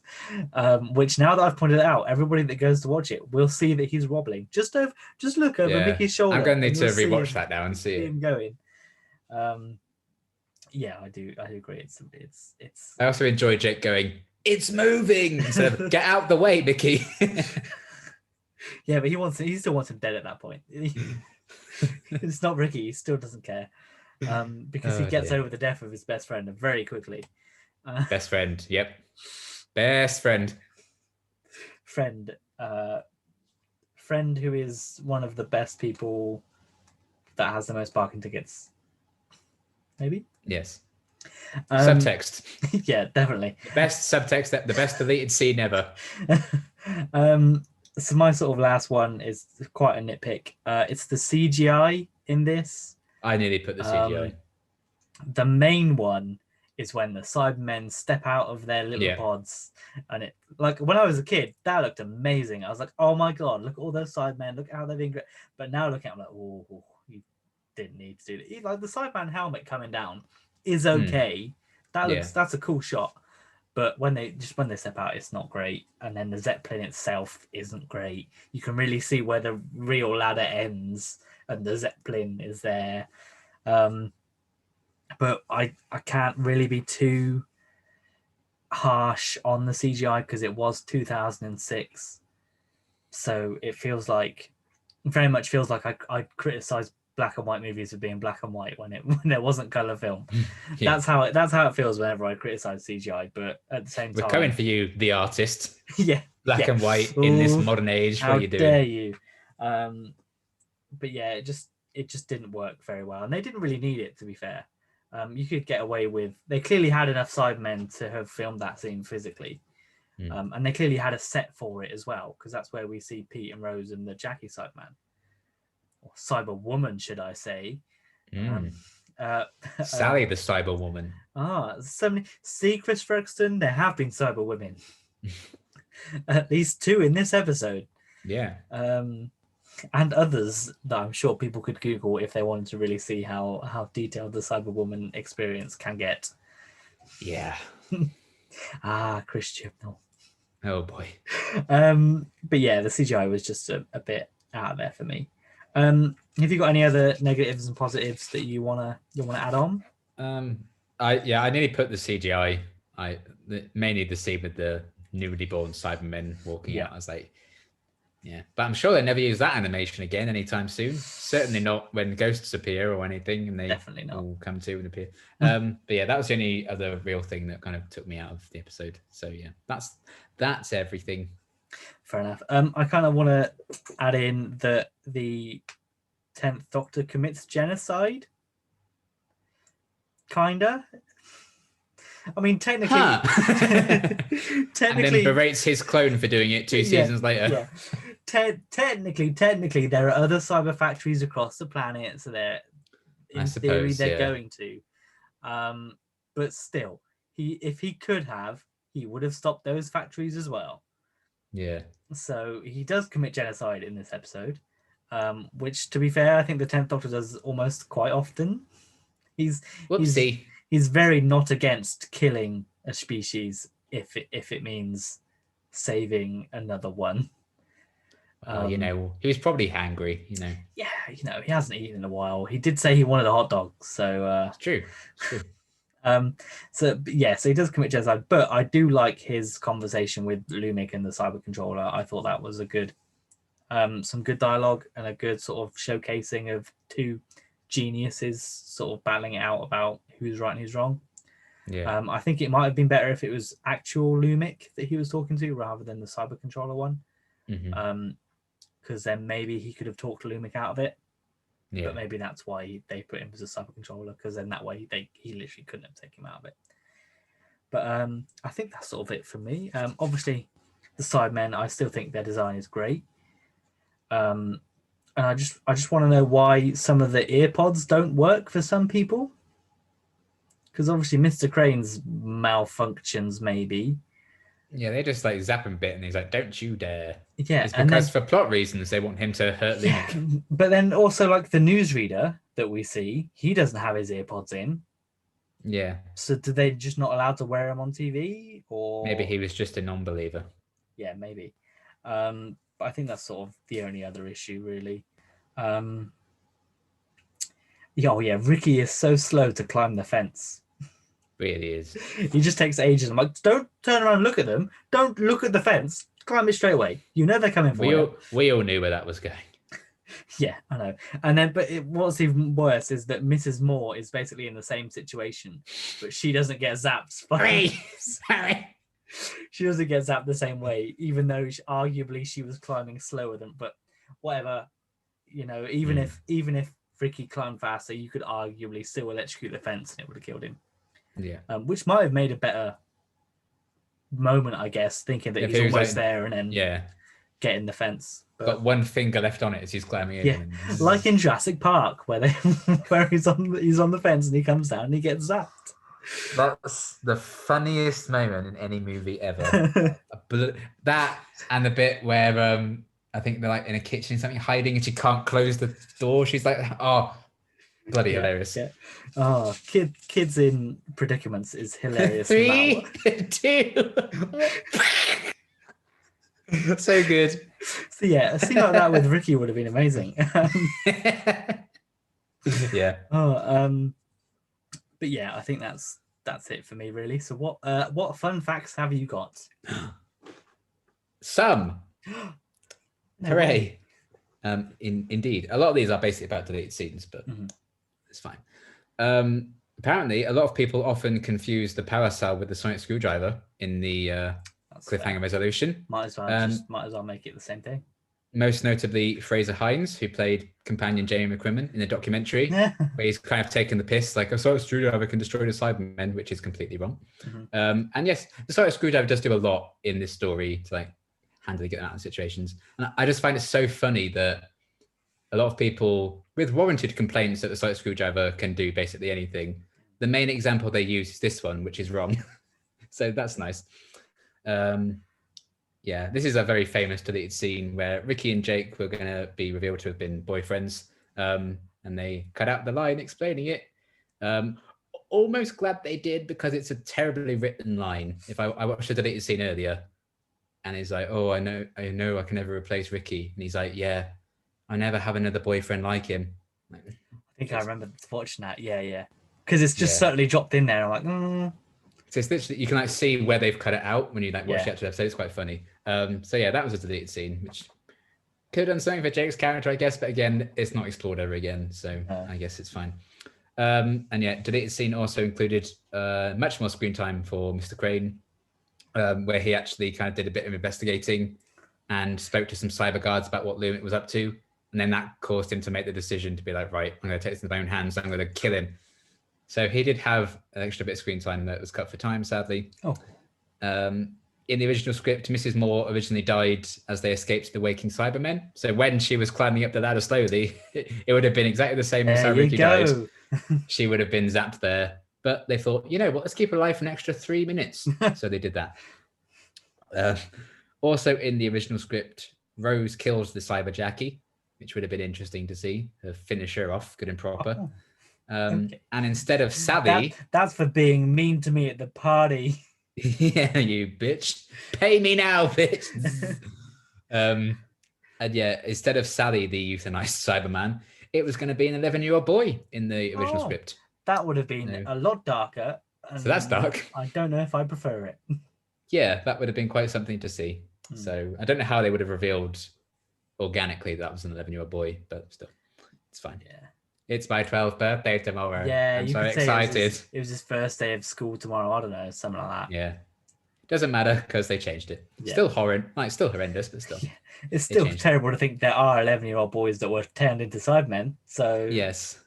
which now that I've pointed it out, everybody that goes to watch it will see that he's wobbling. Just look over Mickey's shoulder. I'm going to need to rewatch that now and see him going. Yeah, I do agree. It's. I also enjoy Jake going, "It's moving!" instead of "Get out the way, Mickey." Yeah, but he still wants him dead at that point. It's not Ricky. He still doesn't care because he gets over the death of his best friend very quickly. Best friend, yep. Best friend. Friend who is one of the best people that has the most parking tickets. Maybe? Yes. Subtext. Yeah, definitely. The best subtext, the best deleted scene ever. So my sort of last one is quite a nitpick. It's the CGI in this. I nearly put the CGI. The main one is when the Cybermen step out of their little pods, and it, like, when I was a kid, that looked amazing. I was like, oh my god, look at all those Cybermen, look at how they're being great. But now looking at it, I'm like, oh, you didn't need to do that. Like the Cyberman helmet coming down is okay. That's a cool shot. But when they step out, it's not great. And then the Zeppelin itself isn't great. You can really see where the real ladder ends and the Zeppelin is there. But I can't really be too harsh on the CGI because it was 2006. So it very much feels like I criticized black and white movies for being black and white when there wasn't color film. That's how it feels whenever I criticize CGI. But at the same time, we're coming for you, the artist. Yeah, black and white in this modern age. What are you doing? How dare you? But yeah, it just didn't work very well, and they didn't really need it, to be fair. You could get away with. They clearly had enough Sidemen to have filmed that scene physically. And they clearly had a set for it as well, because that's where we see Pete and Rose and the Jackie Cyberman, or Cyberwoman, should I say? Sally, the Cyberwoman. So many. See, Chris Ferguson, there have been Cyberwomen. At least 2 in this episode. Yeah. And others that I'm sure people could Google if they wanted to really see how detailed the Cyberwoman experience can get. Yeah. Chris Chibnall. Oh boy. But yeah, the CGI was just a bit out there for me. Have you got any other negatives and positives that you wanna add on? I nearly put the CGI. Mainly the scene with the newly born Cybermen walking out. I was like, yeah, but I'm sure they never use that animation again anytime soon. Certainly not when ghosts appear or anything, and they definitely not all come to and appear. But yeah, that was the only other real thing that kind of took me out of the episode. So yeah, that's everything. Fair enough. I kind of want to add in that the 10th Doctor commits genocide. Kinda. I mean, technically, and then berates his clone for doing it 2 seasons later. Yeah. Technically, there are other cyber factories across the planet, so in theory they're going to. But still, if he could have, he would have stopped those factories as well. Yeah. So he does commit genocide in this episode, which, to be fair, I think the 10th Doctor does almost quite often. He's very not against killing a species if it means saving another one. He was probably hangry. Yeah, he hasn't eaten in a while. He did say he wanted a hot dog, so it's true. So he does commit genocide, but I do like his conversation with Lumic and the CyberController. I thought that was a good, some good dialogue and a good sort of showcasing of 2 geniuses sort of battling it out about who's right and who's wrong. Yeah. I think it might have been better if it was actual Lumic that he was talking to rather than the CyberController one. Because then maybe he could have talked Lumic out of it. Yeah. But maybe that's why they put him as a CyberController, because then that way he literally couldn't have taken him out of it. But I think that's sort of it for me. Obviously, the Sidemen, I still think their design is great. And I just want to know why some of the earpods don't work for some people. Because obviously Mr. Crane's malfunctions maybe. Yeah, they just like zap him a bit, and he's like, "Don't you dare!" Yeah, it's because for plot reasons they want him to hurt Lumic. Yeah, but then also like the newsreader that we see, he doesn't have his earpods in. Yeah. So do they just not allowed to wear them on TV, or maybe he was just a non-believer? Yeah, maybe. But I think that's sort of the only other issue, really. Ricky is so slow to climb the fence. Really is. He just takes ages. I'm like, don't turn around and look at them. Don't look at the fence. Climb it straight away. You know they're coming for you. We all knew where that was going. Yeah, I know. And then, what's even worse is that Mrs. Moore is basically in the same situation, but she doesn't get zapped. Sorry. She doesn't get zapped the same way, even though arguably she was climbing slower than. But whatever, even if Ricky climbed faster, you could arguably still electrocute the fence and it would have killed him. Yeah. Which might have made a better moment, I guess, thinking that he's almost there and then getting the fence. Got one finger left on it as he's climbing in. Yeah, like in Jurassic Park, where he's on the fence and he comes down and he gets zapped. That's the funniest moment in any movie ever. That and the bit where I think they're like in a kitchen or something hiding and she can't close the door. She's like, oh, bloody hilarious. Yeah. Oh, kids in predicaments is hilarious. 3, 2. So good. So yeah, a scene like that with Ricky would have been amazing. Yeah. But yeah, I think that's it for me, really. So what fun facts have you got? Some. Hooray. Indeed. A lot of these are basically about deleted scenes, but it's fine. Apparently, a lot of people often confuse the power cell with the sonic screwdriver in the cliffhanger resolution. Might as well make it the same thing. Most notably, Fraser Hines, who played companion Jamie McCrimmon in the documentary, where he's kind of taken the piss, like, a sonic screwdriver can destroy the Cybermen, which is completely wrong. And yes, the sonic screwdriver does do a lot in this story to like handily get them out of situations. And I just find it so funny that a lot of people with warranted complaints that the sonic screwdriver can do basically anything. The main example they use is this one, which is wrong. So that's nice. Yeah, this is a very famous deleted scene where Ricky and Jake were going to be revealed to have been boyfriends, and they cut out the line explaining it. Almost glad they did, because it's a terribly written line. If I watched the deleted scene earlier, and he's like, "Oh, I know, I can never replace Ricky," and he's like, "Yeah, I never have another boyfriend like him." I think I remember watching that. Yeah, because it's just certainly dropped in there. I'm like, So it's literally, you can like see where they've cut it out when you like watch the actual episode. It's quite funny. So yeah, that was a deleted scene, which could have done something for Jake's character, I guess. But again, it's not explored ever again, so I guess it's fine. And yeah, deleted scene also included much more screen time for Mr. Crane, where he actually kind of did a bit of investigating and spoke to some cyber guards about what Lumit was up to. And then that caused him to make the decision to be like, right, I'm going to take this into my own hands. I'm going to kill him. So he did have an extra bit of screen time that was cut for time, sadly. In the original script, Mrs. Moore originally died as they escaped the waking Cybermen. So when she was climbing up the ladder slowly, it would have been exactly the same as how Ricky died. She would have been zapped there. But they thought, you know what, let's keep her alive for an extra 3 minutes. So they did that. Also in the original script, Rose kills the Cyber Jackie, which would have been interesting to see, her finish her off good and proper. And instead of Sally... That's for being mean to me at the party. Yeah, you bitch. Pay me now, bitch. And yeah, instead of Sally, the euthanized Cyberman, it was going to be an 11-year-old boy in the original script. That would have been a lot darker. So that's dark. I don't know if I prefer it. Yeah, that would have been quite something to see. So I don't know how they would have revealed organically that was an 11-year-old boy, but still, it's fine. Yeah. It's my 12th birthday tomorrow. Yeah, I'm so excited. It was his first day of school tomorrow. I don't know, something like that. Yeah. Doesn't matter because they changed it. Yeah. Still horrid. Like, still horrendous, but still. Yeah. It's still terrible to think there are 11-year-old boys that were turned into Cybermen. So yes.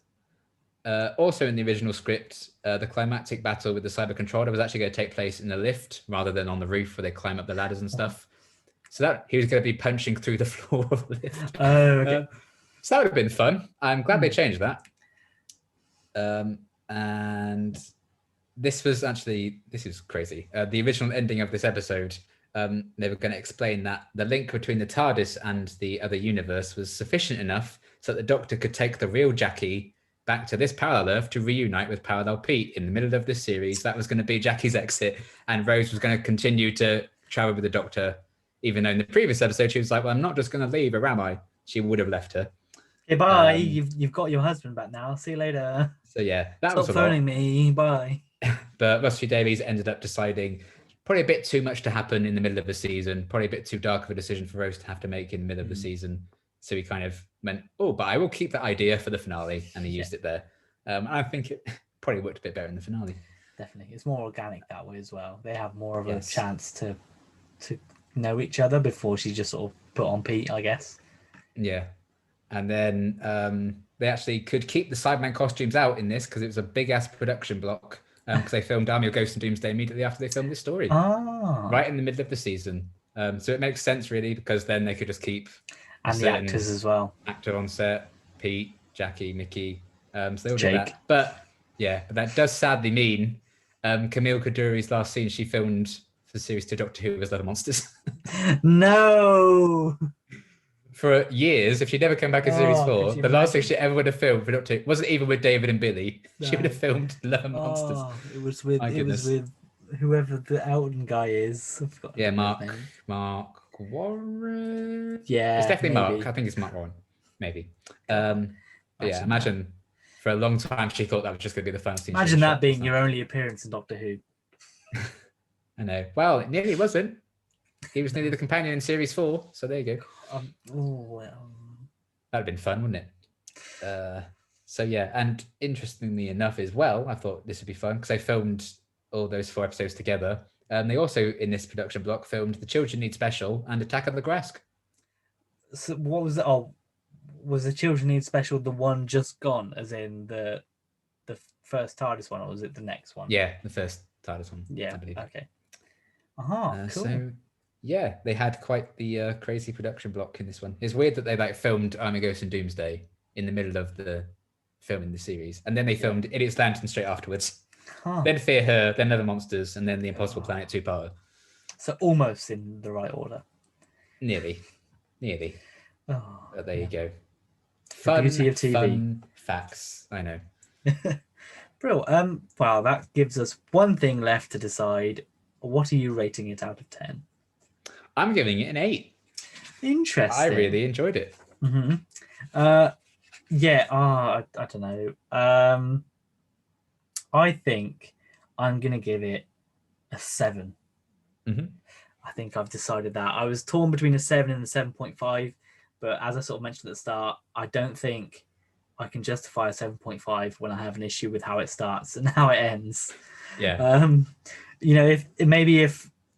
Also in the original script, the climactic battle with the CyberController was actually going to take place in the lift rather than on the roof where they climb up the ladders and stuff. So that he was going to be punching through the floor of the lift. Oh, okay. So that would have been fun. I'm glad they changed that. And this is crazy. The original ending of this episode, they were going to explain that the link between the TARDIS and the other universe was sufficient enough so that the Doctor could take the real Jackie back to this parallel Earth to reunite with Parallel Pete in the middle of this series. That was going to be Jackie's exit, and Rose was going to continue to travel with the Doctor, even though in the previous episode she was like, well, I'm not just going to leave her, am I? She would have left her. Okay, bye. You've got your husband back now. See you later. So yeah, that Stop was phoning me. Bye. But Russell Davies ended up deciding probably a bit too much to happen in the middle of the season, probably a bit too dark of a decision for Rose to have to make in the middle of the season. So he kind of went, oh, but I will keep that idea for the finale, and he used it there. I think it probably worked a bit better in the finale. Definitely, it's more organic that way as well. They have more of a chance to know each other before she just sort of put on Pete, I guess. Yeah. And then they actually could keep the Sideman costumes out in this because it was a big-ass production block because they filmed Army of Ghosts and Doomsday immediately after they filmed this story. Right in the middle of the season. So it makes sense, really, because then they could just keep... And the actors as well. Actor on set, Pete, Jackie, Mickey. So they'll do that. But that does sadly mean Camille Kaduri's last scene she filmed for series 2 Doctor Who was Love Monsters. No! For years, if she'd never come back in series 4, the last thing she ever would have filmed for Doctor Who wasn't even with David and Billy. No. She would have filmed Love Monsters. It was with whoever the Elton guy is. Mark Warren. Yeah, it's definitely maybe. Mark. I think it's Mark Warren, maybe. But yeah, imagine for a long time she thought that was just going to be the final scene. Imagine that being your only appearance in Doctor Who. I know. Well, it nearly wasn't. He was nearly the companion in series 4, so there you go. That'd have been fun, wouldn't it? So yeah, and interestingly enough as well, I thought this would be fun because they filmed all those 4 episodes together. They also, in this production block, filmed The Children Need Special and Attack of the Grask. So what was it? Oh, was the Children Need Special the one just gone, as in the first TARDIS one, or was it the next one? Yeah, the first TARDIS one. Yeah. I believe. Okay. Cool. So yeah, they had quite the crazy production block in this one. It's weird that they like filmed Armageddon and Doomsday in the middle of the filming the series, and then they filmed Idiot's Lantern straight afterwards. Then Fear Her, then Other Monsters, and then The Impossible Planet 2-parter. So almost in the right order. Nearly. Oh, but there you go. The beauty of TV. Fun facts. I know. Bro, well, that gives us one thing left to decide. What are you rating it out of 10? I'm giving it an 8. Interesting. I really enjoyed it. Mm-hmm. Yeah, I don't know. I think I'm going to give it a 7. Mm-hmm. I think I've decided that. I was torn between a 7 and a 7.5, but as I sort of mentioned at the start, I don't think I can justify a 7.5 when I have an issue with how it starts and how it ends. Yeah.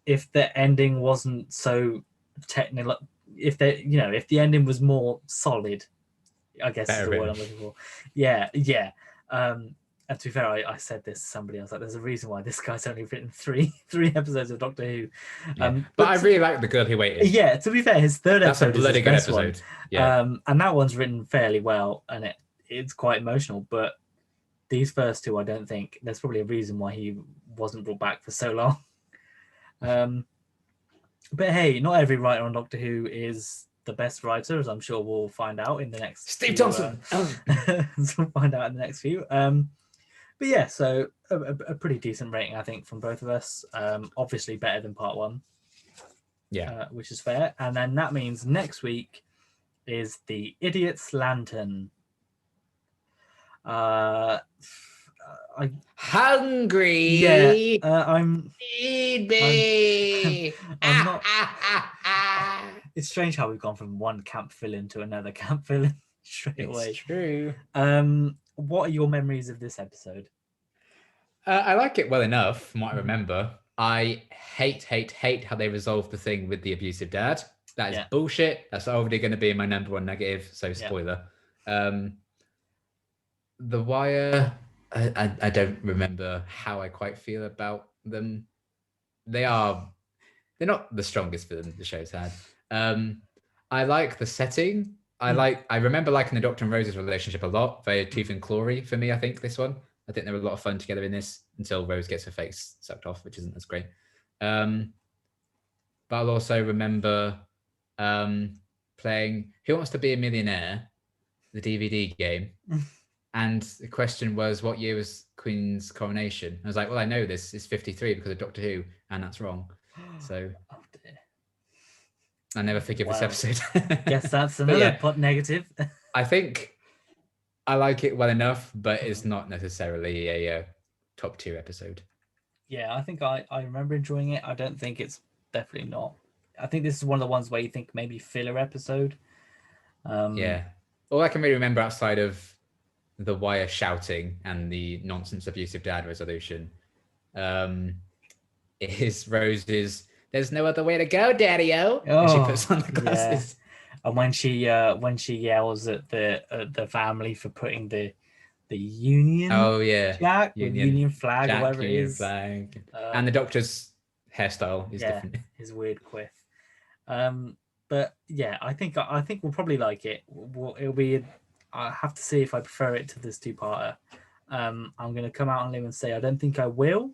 If the ending wasn't so technical, if the ending was more solid, I guess is the word I'm looking for. Yeah. And to be fair, I said this to somebody. I was like, "There's a reason why this guy's only written three episodes of Doctor Who." But I really like The Girl Who Waited. Yeah, to be fair, his third episode is his best one. Yeah. And that one's written fairly well, and it's quite emotional. But these first two, I don't think there's probably a reason why he wasn't brought back for so long. But hey, not every writer on Doctor Who is the best writer, as I'm sure we'll find out in the next. Steve Johnson. So we'll find out in the next few. But yeah, so a pretty decent rating, I think, from both of us. Obviously better than part 1. Yeah. Which is fair. And then that means next week is the Idiot's Lantern. Hungry. Yeah, Feed me. I'm not. It's strange how we've gone from one camp villain to another camp villain straight away. It's true. What are your memories of this episode? I like it well enough from what I remember. I hate how they resolved the thing with the abusive dad. That is bullshit. That's already going to be my number 1 negative. So spoiler. The Wire, I don't remember how I quite feel about them. They're not the strongest villain the show's had. I like the setting. I remember liking the Doctor and Rose's relationship a lot. Very Tooth and Clawy for me, I think, this one. I think they were a lot of fun together in this until Rose gets her face sucked off, which isn't as great. But I'll also remember playing Who Wants to Be a Millionaire, the DVD game. And the question was, what year was Queen's coronation? I was like, well, I know this is 53 because of Doctor Who, and that's wrong. So I never forgive this episode. Guess that's another negative. I think I like it well enough, but it's not necessarily a top tier episode. Yeah, I think I remember enjoying it. I don't think it's definitely not. I think this is one of the ones where you think maybe filler episode. Yeah. All I can really remember outside of the Wire shouting and the nonsense abusive dad resolution is Rose's "There's no other way to go, Daddy-o." And she puts on the glasses. Yeah. And when she yells at the family for putting the Union Jack, Union flag, or whatever Union it is. Flag. And the Doctor's hairstyle is different. His weird quiff. But yeah, I think we'll probably like it. It'll be. I have to see if I prefer it to this 2-parter. I'm going to come out on limb and say I don't think I will,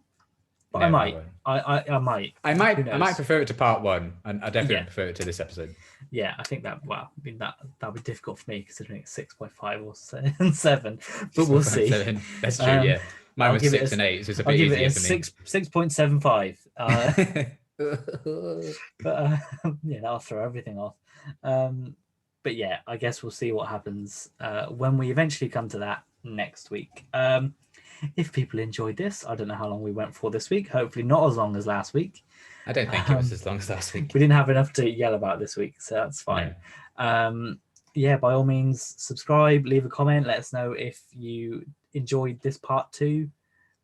but I might. I might. I might prefer it to part 1, and I definitely prefer it to this episode. Yeah, I think that. Well, I mean that'll be difficult for me considering it's 6.5 or 7, but we'll see. 7. That's true. Yeah, mine was 6 and 8, so it's a bit easier for me. 6.75. But that'll throw everything off. But yeah, I guess we'll see what happens when we eventually come to that next week. If people enjoyed this, I don't know how long we went for this week. Hopefully not as long as last week. I don't think it was as long as last week. We didn't have enough to yell about this week, so that's fine. No. By all means, subscribe, leave a comment. Let us know if you enjoyed this part 2,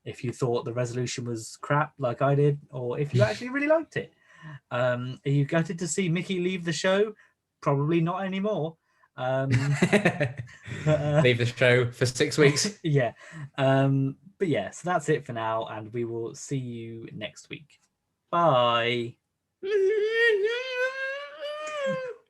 if you thought the resolution was crap like I did, or if you actually really liked it. Are you gutted to see Mickey leave the show? probably not anymore. Leave the show for 6 weeks. Yeah. But yeah, so that's it for now, and we will see you next week. Bye.